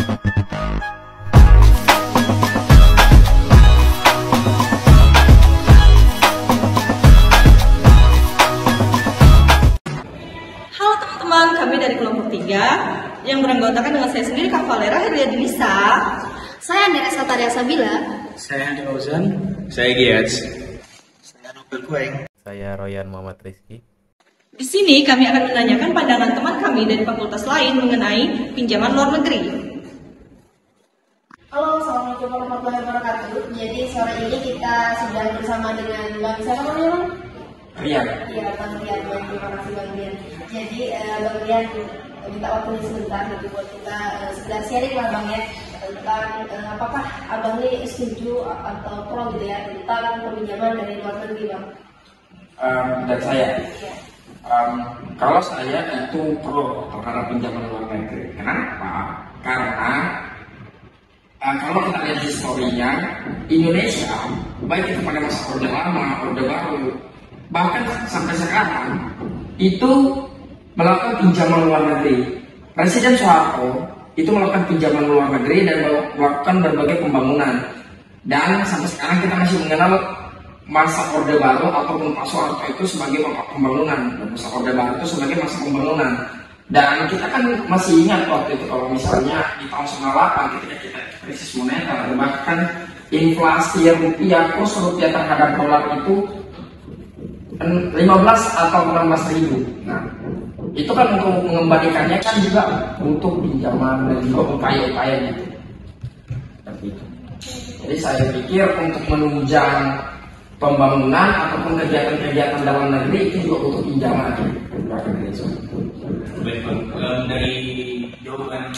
Halo teman-teman, kami dari kelompok 3 yang beranggotakan dengan saya sendiri, Kak Valera Heriadinisa. Saya Andrea Sataria Sabila. Saya Andi Fauzan. Saya Giats. Saya Nobel Kueng. Saya Royan Muhammad Rizky. Di sini kami akan menanyakan pandangan teman kami dari fakultas lain mengenai pinjaman luar negeri. Halo, assalamualaikum warahmatullahi wabarakatuh. Jadi sore ini kita sedang bersama dengan Bang siapa namanya Bang? Rian. Iya, Bang Rian. Terima kasih Bang Rian. Jadi Bang Rian minta waktunya sebentar gitu buat kita sekedar sharing lah Bang ya tentang apakah Abang ini setuju atau pro gitu ya tentang peminjaman dari luar negeri Bang? Dan saya, kalau saya itu pro terhadap pinjaman luar negeri. Kenapa? Karena kalau kita lihat historinya, Indonesia baik itu pada masa Orde Lama, Orde Baru, bahkan sampai sekarang itu melakukan pinjaman luar negeri. Presiden Soeharto itu melakukan pinjaman luar negeri dan melakukan berbagai pembangunan. Dan sampai sekarang kita masih mengenal masa Orde Baru ataupun Pak Soeharto itu sebagai bapak pembangunan, dan masa Orde Baru itu sebagai masa pembangunan. Dan kita kan masih ingat waktu itu kalau misalnya di tahun 98 ketika kita krisis moneter, bahkan inflasi rupiah, kurs rupiah terhadap dolar itu 15 atau 16 ribu. Nah, itu kan untuk mengembalikannya kan juga untuk pinjaman dan juga upaya-upaya gitu. Jadi saya pikir untuk menunjang pembangunan ataupun kegiatan-kegiatan dalam negeri itu juga butuh pinjaman. Baik Bang, dari jawaban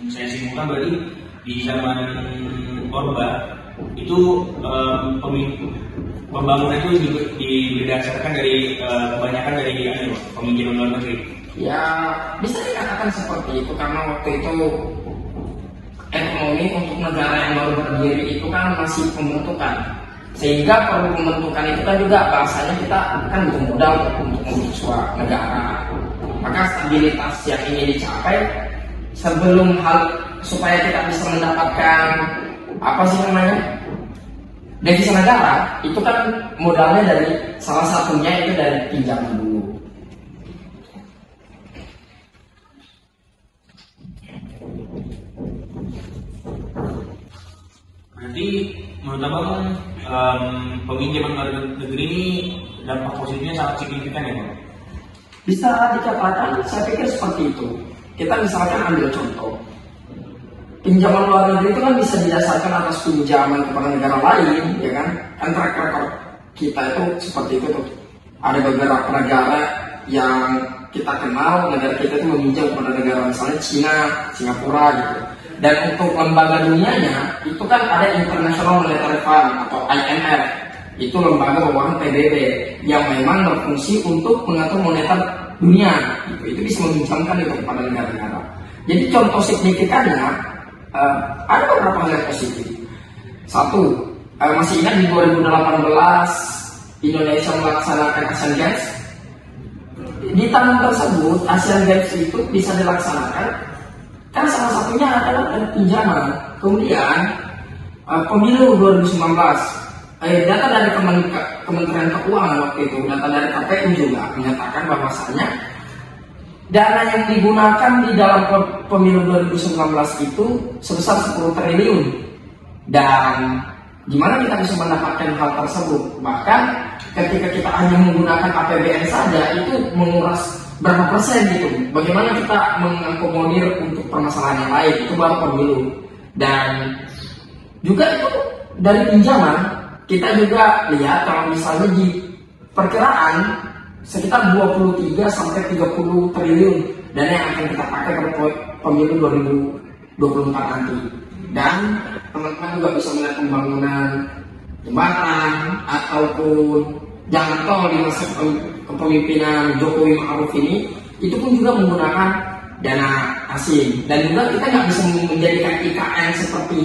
saya simpulkan berarti di zaman Orba itu pembangunan itu berdasarkan dari kebanyakan dari peminjaman luar negeri. Ya bisa dikatakan seperti itu karena waktu itu ekonomi untuk negara yang baru berdiri itu kan masih pembentukan, sehingga perlu pembentukan itu kan juga bahasanya kita kan butuh modal untuk membentuk sebuah negara. Maka stabilitas yang ingin dicapai sebelum supaya kita bisa mendapatkan apa sih namanya devisa negara itu kan modalnya dari salah satunya itu dari pinjaman dulu. Berarti menurut Abang peminjaman luar negeri ini dampak positifnya sangat signifikan ya Bang? Bisa dikatakan, saya pikir seperti itu. Kita misalkan ambil contoh, pinjaman luar negeri itu kan bisa didasarkan atas pinjaman kepada negara lain, ya kan? Kan track record kita itu seperti itu tuh. Ada beberapa negara yang kita kenal, negara kita itu meminjam kepada negara misalnya Cina, Singapura gitu. Dan untuk lembaga dunianya itu kan ada International Monetary Fund atau IMF. Itu lembaga bawahan PBB yang memang berfungsi untuk mengatur moneter dunia. Itu bisa meminjamkan itu kepada negara-negara. Jadi contoh signifikannya ada beberapa hal yang positif. Satu, masih ingat di 2018 Indonesia melaksanakan Asian Games. Di tahun tersebut Asian Games itu bisa dilaksanakan karena salah satunya adalah pinjaman. Kemudian pemilu 2019, data dari Kementerian Keuangan waktu itu, data dari KPU juga menyatakan bahwasanya dana yang digunakan di dalam pemilu 2019 itu sebesar 10 triliun. Dan gimana kita bisa mendapatkan hal tersebut? Bahkan ketika kita hanya menggunakan APBN saja itu menguras berapa persen gitu. Bagaimana kita mengakomodir untuk permasalahan yang lain, itu baru pemilu. Dan juga itu dari pinjaman kita juga lihat kalau misalnya di perkiraan sekitar 23 sampai 30 triliun dana yang akan kita pakai pada pemilu 2024 nanti. Dan teman-teman juga bisa melihat pembangunan jembatan ataupun jalan tol di masa kepemimpinan Jokowi Ma'ruf ini, itu pun juga menggunakan dana asing. Dan juga kita nggak bisa menjadikan IKN seperti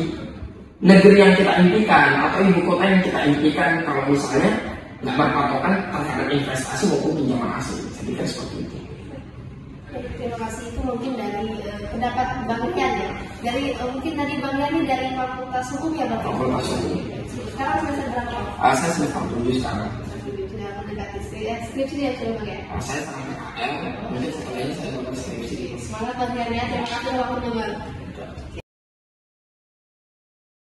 negeri yang kita impikan atau ibu kota yang kita impikan kalau misalnya nggak berpatokan terhadap investasi maupun pinjaman asing. Saya pikir seperti itu. Terima kasih, itu mungkin dari pendapat Bang Rian ya. Dari mungkin tadi Bang Yani dari Fakultas Hukum ya Bang? Fakultas Hukum. Sekarang semester berapa? Saya semester 7 sekarang. Sudah mendekati skripsi ya sudah Bang ya? Saya sekarang PKL, mungkin setelah ini saya mau skripsi. Semangat Bang Yani, terima kasih waktunya Bang.